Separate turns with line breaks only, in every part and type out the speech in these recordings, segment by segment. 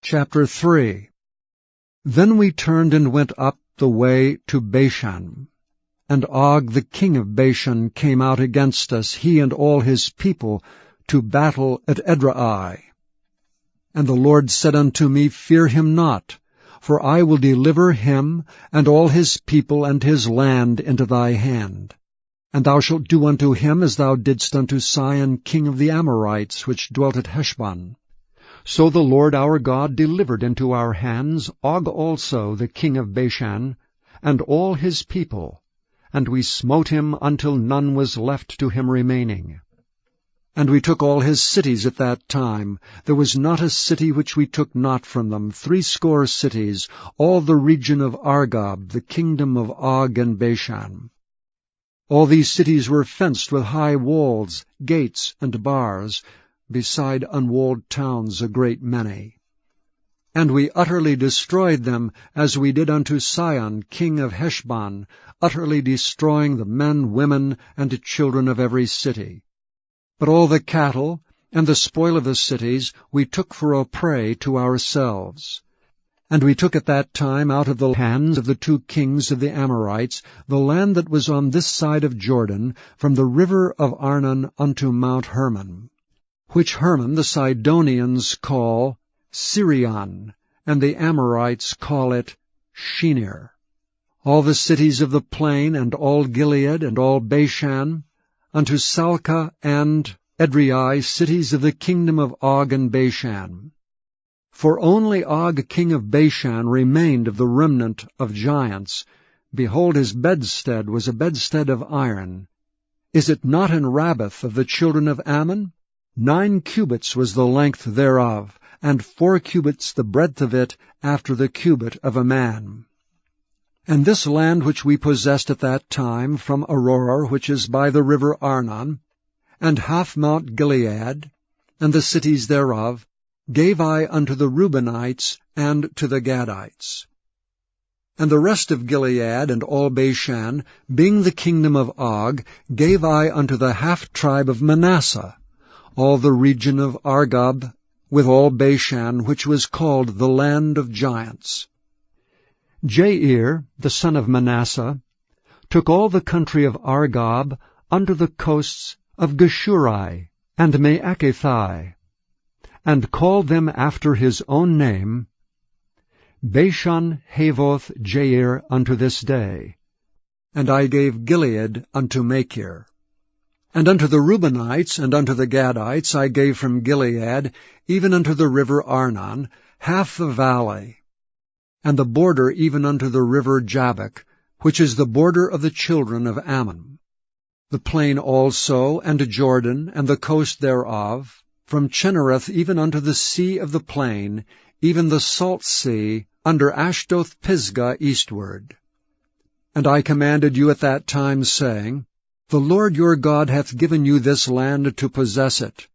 Chapter 3. Then we turned and went up the way to Bashan. And Og the king of Bashan came out against us, he and all his people, to battle at Edrei. And the Lord said unto me, Fear him not, for I will deliver him and all his people and his land into thy hand. And thou shalt do unto him as thou didst unto Sihon king of the Amorites, which dwelt at Heshbon. So the Lord our God delivered into our hands Og also the king of Bashan, and all his people, and we smote him until none was left to him remaining. And we took all his cities at that time. There was not a city which we took not from them, 80 cities, all the region of Argob, the kingdom of Og and Bashan. All these cities were fenced with high walls, gates, and bars, beside unwalled towns a great many. And we utterly destroyed them, as we did unto Sihon king of Heshbon, utterly destroying the men, women, and children of every city. But all the cattle and the spoil of the cities we took for a prey to ourselves. And we took at that time out of the hands of the 2 kings of the Amorites the land that was on this side of Jordan, from the river of Arnon unto Mount Hermon, which Hermon the Sidonians call Sirion, and the Amorites call it Shinir. All the cities of the plain, and all Gilead, and all Bashan, unto Salcah and Edrei, cities of the kingdom of Og and Bashan. For only Og king of Bashan remained of the remnant of giants. Behold, his bedstead was a bedstead of iron. Is it not in Rabbath of the children of Ammon? 9 cubits was the length thereof, and 4 cubits the breadth of it, after the cubit of a man. And this land which we possessed at that time, from Aurora, which is by the river Arnon, and half Mount Gilead, and the cities thereof, gave I unto the Reubenites and to the Gadites. And the rest of Gilead and all Bashan, being the kingdom of Og, gave I unto the half-tribe of Manasseh, all the region of Argob, with all Bashan, which was called the land of giants. Jair, the son of Manasseh, took all the country of Argob unto the coasts of Geshurai and Maacathai, and called them after his own name, Bashan Havoth Jair unto this day. And I gave Gilead unto Machir. And unto the Reubenites and unto the Gadites I gave from Gilead, even unto the river Arnon, half the valley, and the border even unto the river Jabbok, which is the border of the children of Ammon. The plain also, and Jordan, and the coast thereof, from Chinnereth even unto the sea of the plain, even the salt sea, under Ashdoth Pisgah eastward. And I commanded you at that time, saying, The Lord your God hath given you this land to possess it.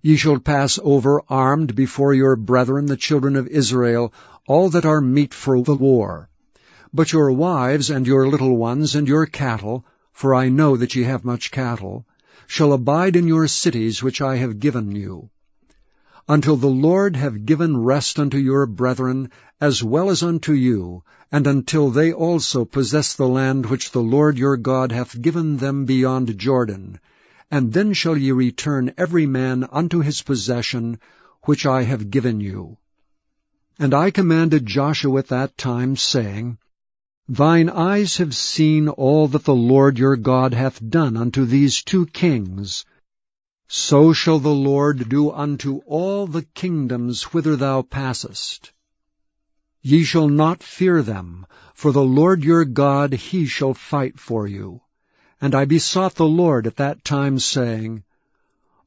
Ye shall pass over armed before your brethren the children of Israel, all that are meet for the war. But your wives and your little ones and your cattle, for I know that ye have much cattle, shall abide in your cities which I have given you, until the Lord have given rest unto your brethren, as well as unto you, and until they also possess the land which the Lord your God hath given them beyond Jordan. And then shall ye return every man unto his possession, which I have given you. And I commanded Joshua at that time, saying, Thine eyes have seen all that the Lord your God hath done unto these 2 kings. So shall the Lord do unto all the kingdoms whither thou passest. Ye shall not fear them, for the Lord your God, he shall fight for you. And I besought the Lord at that time, saying,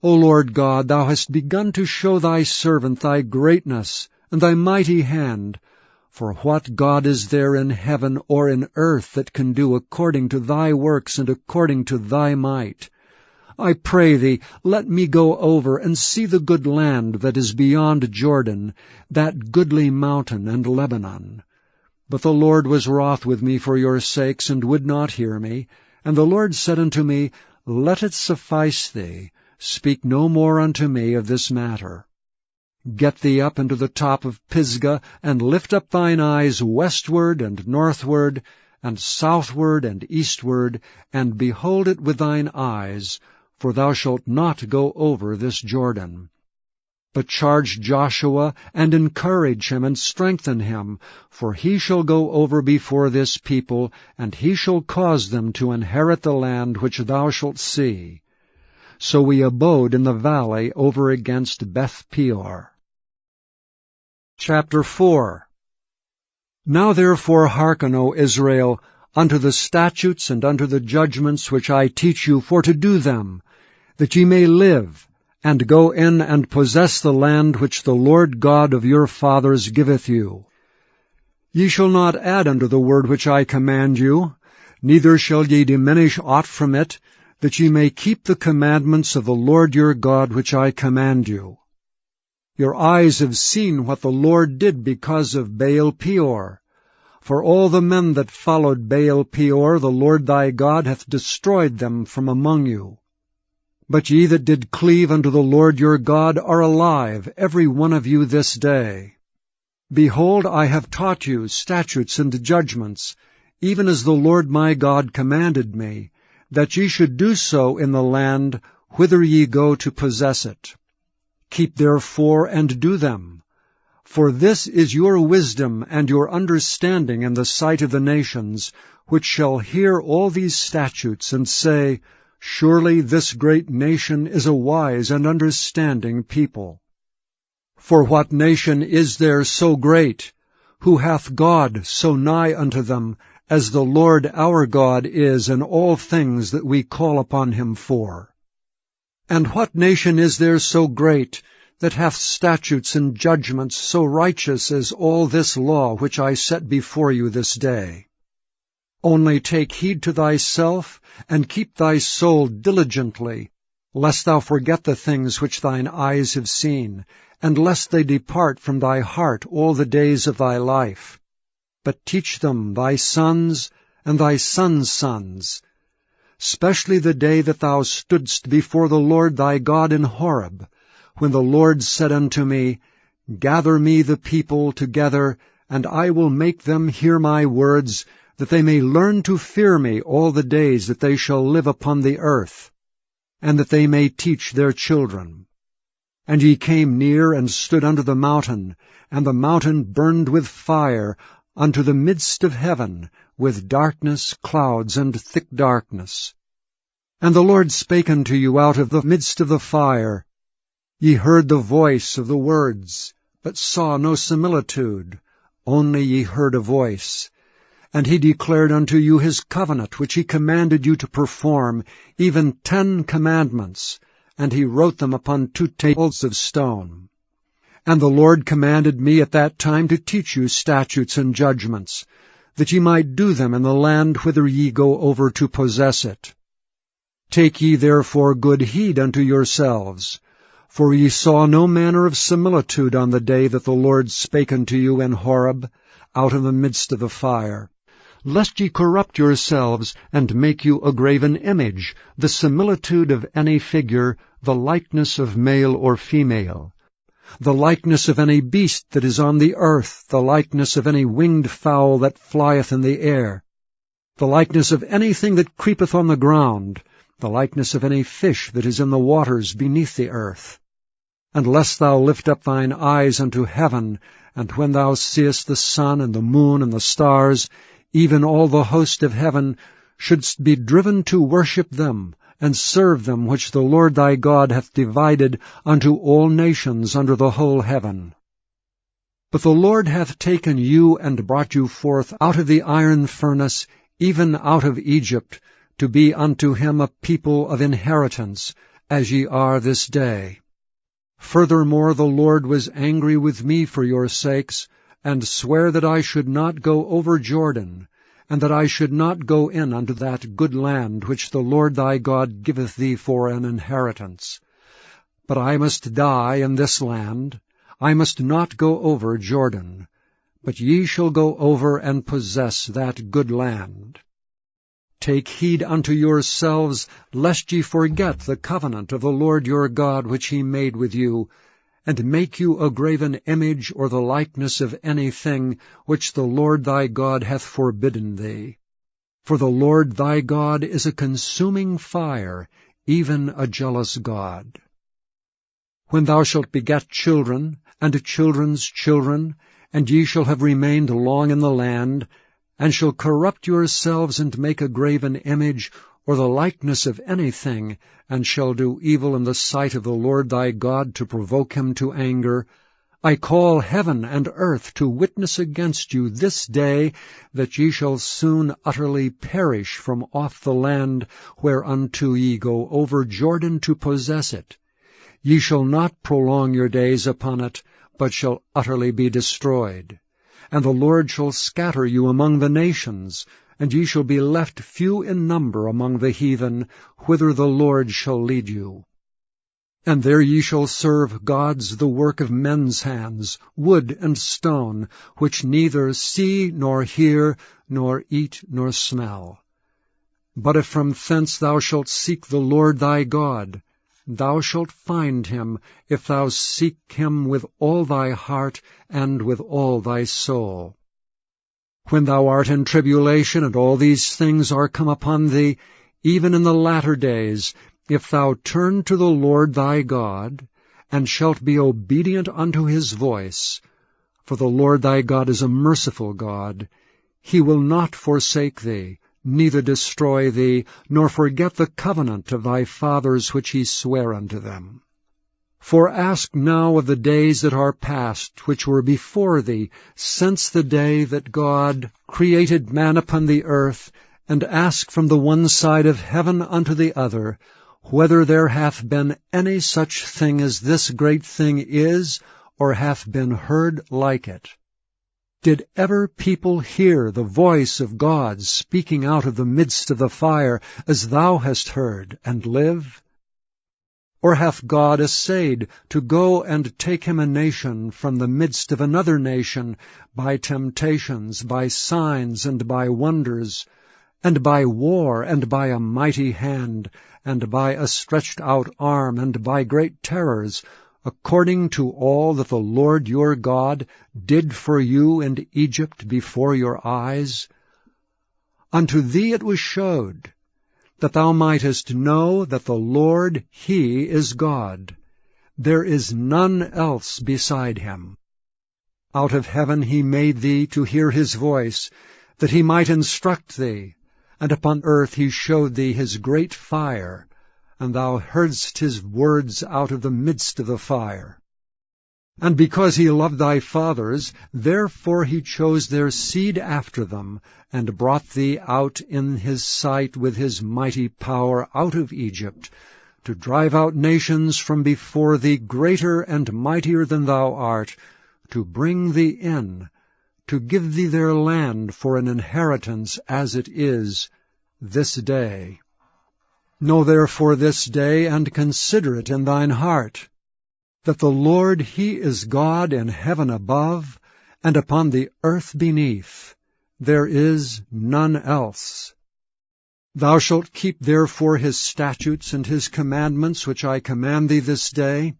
O Lord God, thou hast begun to show thy servant thy greatness and thy mighty hand. For what God is there in heaven or in earth that can do according to thy works and according to thy might? I pray thee, let me go over and see the good land that is beyond Jordan, that goodly mountain and Lebanon. But the Lord was wroth with me for your sakes, and would not hear me. And the Lord said unto me, Let it suffice thee, speak no more unto me of this matter. Get thee up into the top of Pisgah, and lift up thine eyes westward and northward, and southward and eastward, and behold it with thine eyes, for thou shalt not go over this Jordan. But charge Joshua, and encourage him, and strengthen him, for he shall go over before this people, and he shall cause them to inherit the land which thou shalt see. So we abode in the valley over against Beth-peor. Chapter 4. Now therefore hearken, O Israel, unto the statutes and unto the judgments which I teach you, for to do them, that ye may live, and go in and possess the land which the Lord God of your fathers giveth you. Ye shall not add unto the word which I command you, neither shall ye diminish aught from it, that ye may keep the commandments of the Lord your God which I command you. Your eyes have seen what the Lord did because of Baal-peor. For all the men that followed Baal-peor, the Lord thy God hath destroyed them from among you. But ye that did cleave unto the Lord your God are alive, every one of you this day. Behold, I have taught you statutes and judgments, even as the Lord my God commanded me, that ye should do so in the land whither ye go to possess it. Keep therefore and do them. For this is your wisdom and your understanding in the sight of the nations, which shall hear all these statutes, and say, Surely this great nation is a wise and understanding people. For what nation is there so great, who hath God so nigh unto them, as the Lord our God is in all things that we call upon him for? And what nation is there so great, that hath statutes and judgments so righteous as all this law which I set before you this day? Only take heed to thyself, and keep thy soul diligently, lest thou forget the things which thine eyes have seen, and lest they depart from thy heart all the days of thy life. But teach them thy sons and thy sons' sons, specially the day that thou stoodst before the Lord thy God in Horeb, when the Lord said unto me, Gather me the people together, and I will make them hear my words, that they may learn to fear me all the days that they shall live upon the earth, and that they may teach their children. And ye came near and stood under the mountain, and the mountain burned with fire unto the midst of heaven, with darkness, clouds, and thick darkness. And the Lord spake unto you out of the midst of the fire. Ye heard the voice of the words, but saw no similitude, only ye heard a voice. And he declared unto you his covenant, which he commanded you to perform, even 10 commandments, and he wrote them upon 2 tables of stone. And the Lord commanded me at that time to teach you statutes and judgments, that ye might do them in the land whither ye go over to possess it. Take ye therefore good heed unto yourselves, for ye saw no manner of similitude on the day that the Lord spake unto you in Horeb, out of the midst of the fire, lest ye corrupt yourselves, and make you a graven image, the similitude of any figure, the likeness of male or female, the likeness of any beast that is on the earth, the likeness of any winged fowl that flieth in the air, the likeness of anything that creepeth on the ground, the likeness of any fish that is in the waters beneath the earth. And lest thou lift up thine eyes unto heaven, and when thou seest the sun and the moon and the stars, even all the host of heaven, shouldst be driven to worship them, and serve them which the Lord thy God hath divided unto all nations under the whole heaven. But the Lord hath taken you and brought you forth out of the iron furnace, even out of Egypt, to be unto him a people of inheritance, as ye are this day. Furthermore the Lord was angry with me for your sakes, and sware that I should not go over Jordan, and that I should not go in unto that good land which the Lord thy God giveth thee for an inheritance. But I must die in this land, I must not go over Jordan, but ye shall go over and possess that good land. Take heed unto yourselves, lest ye forget the covenant of the Lord your God which he made with you, and make you a graven image or the likeness of anything which the Lord thy God hath forbidden thee. For the Lord thy God is a consuming fire, even a jealous God. When thou shalt beget children, and children's children, and ye shall have remained long in the land, and shall corrupt yourselves and make a graven image, or the likeness of anything, and shall do evil in the sight of the Lord thy God to provoke him to anger, I call heaven and earth to witness against you this day, that ye shall soon utterly perish from off the land whereunto ye go over Jordan to possess it. Ye shall not prolong your days upon it, but shall utterly be destroyed. And the Lord shall scatter you among the nations, and ye shall be left few in number among the heathen, whither the Lord shall lead you. And there ye shall serve gods the work of men's hands, wood and stone, which neither see nor hear, nor eat nor smell. But if from thence thou shalt seek the Lord thy God, thou shalt find him, if thou seek him with all thy heart and with all thy soul. When thou art in tribulation, and all these things are come upon thee, even in the latter days, if thou turn to the Lord thy God, and shalt be obedient unto his voice, for the Lord thy God is a merciful God, he will not forsake thee, neither destroy thee, nor forget the covenant of thy fathers which he sware unto them. For ask now of the days that are past, which were before thee, since the day that God created man upon the earth, and ask from the one side of heaven unto the other, whether there hath been any such thing as this great thing is, or hath been heard like it. Did ever people hear the voice of God speaking out of the midst of the fire, as thou hast heard, and live? Or hath God essayed to go and take him a nation from the midst of another nation, by temptations, by signs, and by wonders, and by war, and by a mighty hand, and by a stretched out arm, and by great terrors, according to all that the Lord your God did for you in Egypt before your eyes? Unto thee it was showed, that thou mightest know that the Lord, he is God. There is none else beside him. Out of heaven he made thee to hear his voice, that he might instruct thee, and upon earth he showed thee his great fire, and thou heardst his words out of the midst of the fire. And because he loved thy fathers, therefore he chose their seed after them, and brought thee out in his sight with his mighty power out of Egypt, to drive out nations from before thee greater and mightier than thou art, to bring thee in, to give thee their land for an inheritance as it is this day. Know therefore this day, and consider it in thine heart, that the Lord he is God in heaven above, and upon the earth beneath. There is none else. Thou shalt keep therefore his statutes and his commandments which I command thee this day,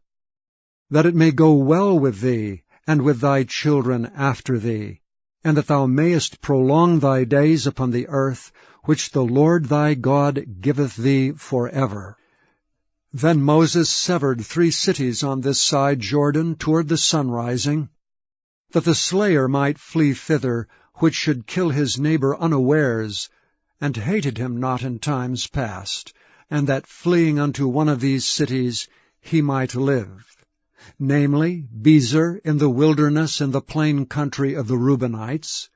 that it may go well with thee, and with thy children after thee, and that thou mayest prolong thy days upon the earth, which the Lord thy God giveth thee forever. Then Moses severed 3 cities on this side Jordan toward the sunrising, that the slayer might flee thither, which should kill his neighbor unawares, and hated him not in times past, and that fleeing unto one of these cities he might live, namely, Bezer in the wilderness in the plain country of the Reubenites,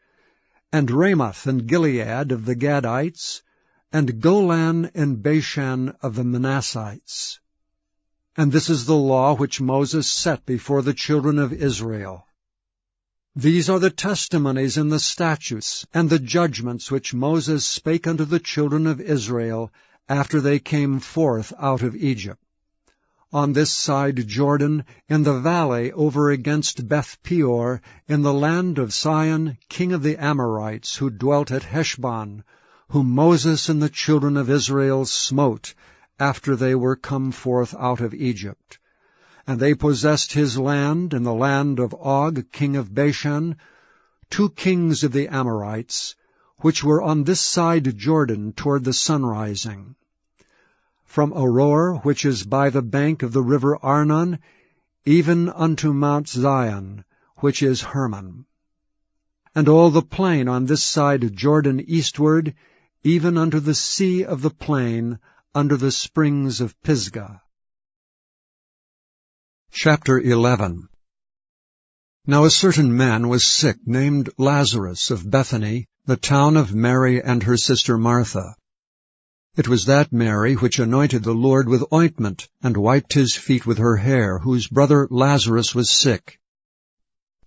and Ramoth and Gilead of the Gadites, and Golan in Bashan of the Manassites. And this is the law which Moses set before the children of Israel. These are the testimonies and the statutes and the judgments which Moses spake unto the children of Israel after they came forth out of Egypt. On this side Jordan, in the valley over against Beth-peor, in the land of Sihon, king of the Amorites, who dwelt at Heshbon, whom Moses and the children of Israel smote after they were come forth out of Egypt. And they possessed his land in the land of Og, king of Bashan, 2 kings of the Amorites, which were on this side Jordan toward the sunrising, from Aroer, which is by the bank of the river Arnon, even unto Mount Zion, which is Hermon, and all the plain on this side Jordan eastward, even unto the sea of the plain, under the springs of Pisgah. Chapter 11. Now a certain man was sick, named Lazarus, of Bethany, the town of Mary and her sister Martha. It was that Mary which anointed the Lord with ointment, and wiped his feet with her hair, whose brother Lazarus was sick.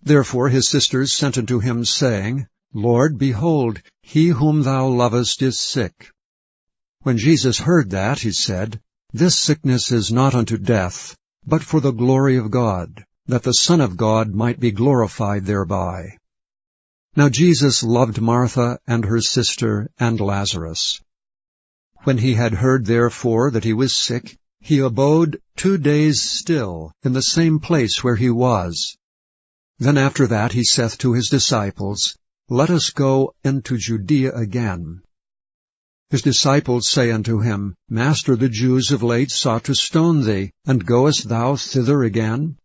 Therefore his sisters sent unto him, saying, Lord, behold, he whom thou lovest is sick. When Jesus heard that, he said, This sickness is not unto death, but for the glory of God, that the Son of God might be glorified thereby. Now Jesus loved Martha and her sister and Lazarus. When he had heard therefore that he was sick, he abode 2 days still in the same place where he was. Then after that he saith to his disciples, Let us go into Judea again. His disciples say unto him, Master, the Jews of late sought to stone thee, and goest thou thither again?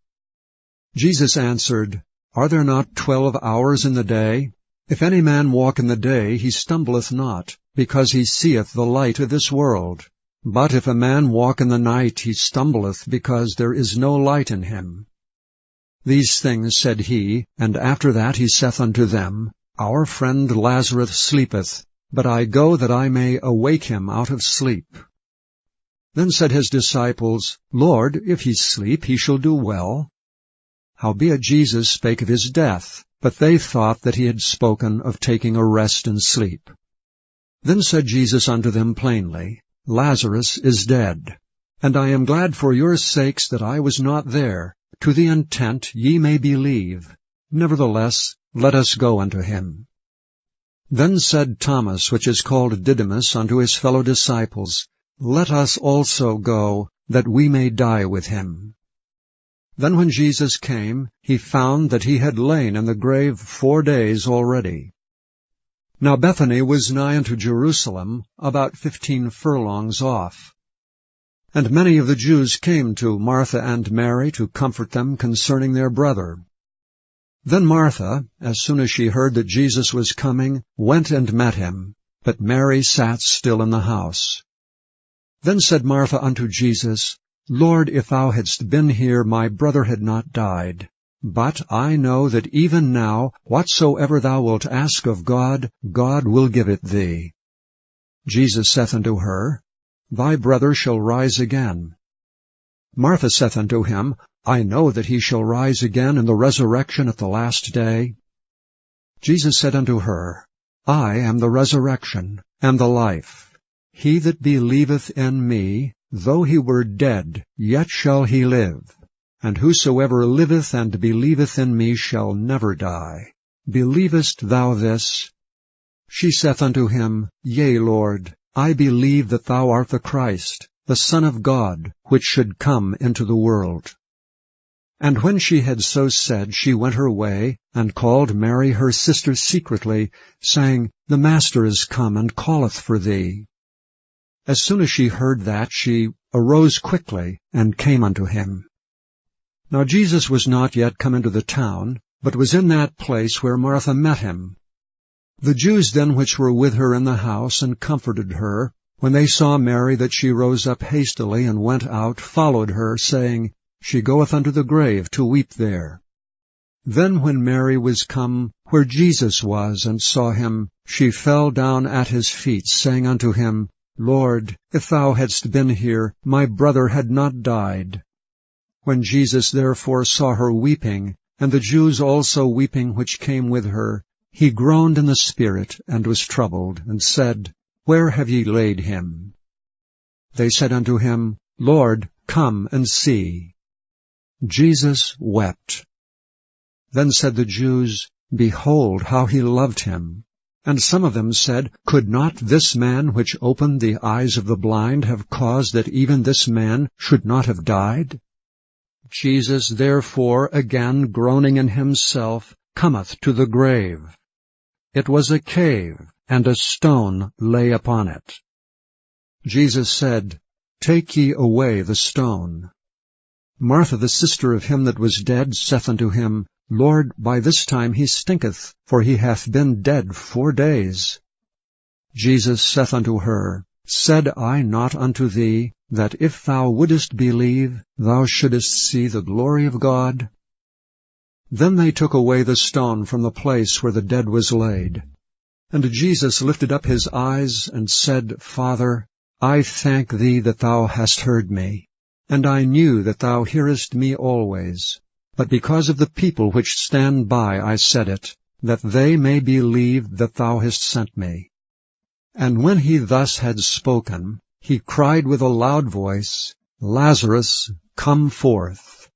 Jesus answered, Are there not 12 hours in the day? If any man walk in the day, he stumbleth not, because he seeth the light of this world. But if a man walk in the night, he stumbleth, because there is no light in him. These things said he, and after that he saith unto them, Our friend Lazarus sleepeth, but I go that I may awake him out of sleep. Then said his disciples, Lord, if he sleep, he shall do well. Howbeit Jesus spake of his death, but they thought that he had spoken of taking a rest and sleep. Then said Jesus unto them plainly, Lazarus is dead, and I am glad for your sakes that I was not there, to the intent ye may believe. Nevertheless, let us go unto him. Then said Thomas, which is called Didymus, unto his fellow disciples, Let us also go, that we may die with him. Then when Jesus came, he found that he had lain in the grave 4 days already. Now Bethany was nigh unto Jerusalem, about 15 furlongs off. And many of the Jews came to Martha and Mary to comfort them concerning their brother. Then Martha, as soon as she heard that Jesus was coming, went and met him, but Mary sat still in the house. Then said Martha unto Jesus, Lord, if thou hadst been here, my brother had not died. But I know that even now, whatsoever thou wilt ask of God, God will give it thee. Jesus saith unto her, Thy brother shall rise again. Martha saith unto him, I know that he shall rise again in the resurrection at the last day. Jesus said unto her, I am the resurrection and the life. He that believeth in me, though he were dead, yet shall he live. And whosoever liveth and believeth in me shall never die. Believest thou this? She saith unto him, Yea, Lord, I believe that thou art the Christ, the Son of God, which should come into the world. And when she had so said, she went her way, and called Mary her sister secretly, saying, The Master is come, and calleth for thee. As soon as she heard that, she arose quickly, and came unto him. Now Jesus was not yet come into the town, but was in that place where Martha met him. The Jews then which were with her in the house, and comforted her, when they saw Mary that she rose up hastily, and went out, followed her, saying, She goeth unto the grave to weep there. Then when Mary was come where Jesus was, and saw him, she fell down at his feet, saying unto him, Lord, if thou hadst been here, my brother had not died. When Jesus therefore saw her weeping, and the Jews also weeping which came with her, he groaned in the spirit, and was troubled, and said, Where have ye laid him? They said unto him, Lord, come and see. Jesus wept. Then said the Jews, Behold how he loved him. And some of them said, Could not this man which opened the eyes of the blind have caused that even this man should not have died? Jesus therefore, again groaning in himself, cometh to the grave. It was a cave, and a stone lay upon it. Jesus said, Take ye away the stone. Martha the sister of him that was dead saith unto him, Lord, by this time he stinketh, for he hath been dead 4 days. Jesus saith unto her, Said I not unto thee, that if thou wouldest believe, thou shouldest see the glory of God? Then they took away the stone from the place where the dead was laid. And Jesus lifted up his eyes, and said, Father, I thank thee that thou hast heard me. And I knew that thou hearest me always. But because of the people which stand by I said it, that they may believe that thou hast sent me. And when he thus had spoken, he cried with a loud voice, Lazarus, come forth.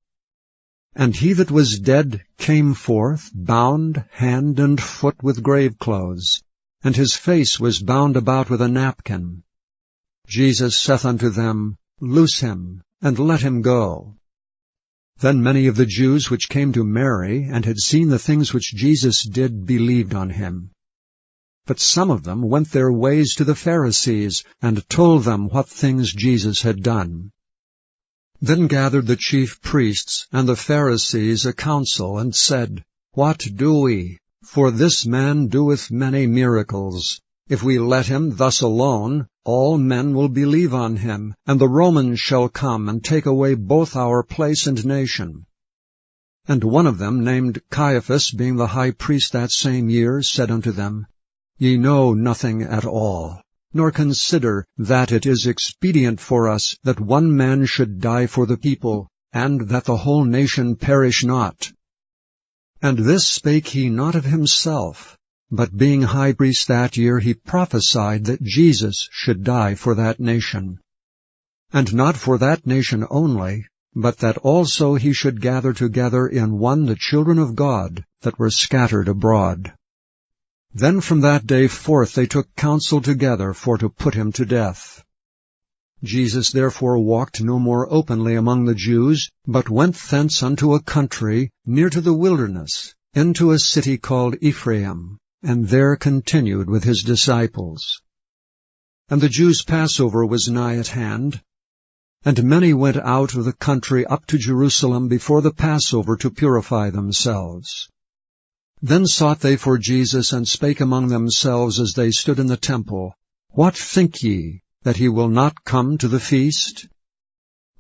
And he that was dead came forth, bound hand and foot with grave clothes, and his face was bound about with a napkin. Jesus saith unto them, Loose him, and let him go. Then many of the Jews which came to Mary, and had seen the things which Jesus did, believed on him. But some of them went their ways to the Pharisees, and told them what things Jesus had done. Then gathered the chief priests and the Pharisees a council, and said, What do we? For this man doeth many miracles. If we let him thus alone, all men will believe on him, and the Romans shall come and take away both our place and nation. And one of them, named Caiaphas, being the high priest that same year, said unto them, Ye know nothing at all, nor consider that it is expedient for us that one man should die for the people, and that the whole nation perish not. And this spake he not of himself, but being high priest that year, he prophesied that Jesus should die for that nation. And not for that nation only, but that also he should gather together in one the children of God that were scattered abroad. Then from that day forth they took counsel together for to put him to death. Jesus therefore walked no more openly among the Jews, but went thence unto a country near to the wilderness, into a city called Ephraim, and there continued with his disciples. And the Jews' Passover was nigh at hand, and many went out of the country up to Jerusalem before the Passover to purify themselves. Then sought they for Jesus, and spake among themselves as they stood in the temple, What think ye, that he will not come to the feast?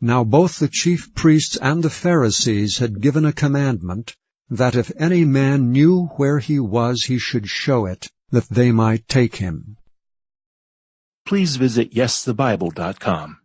Now both the chief priests and the Pharisees had given a commandment, that if any man knew where he was, he should show it, that they might take him.
Please visit YesTheBible.com.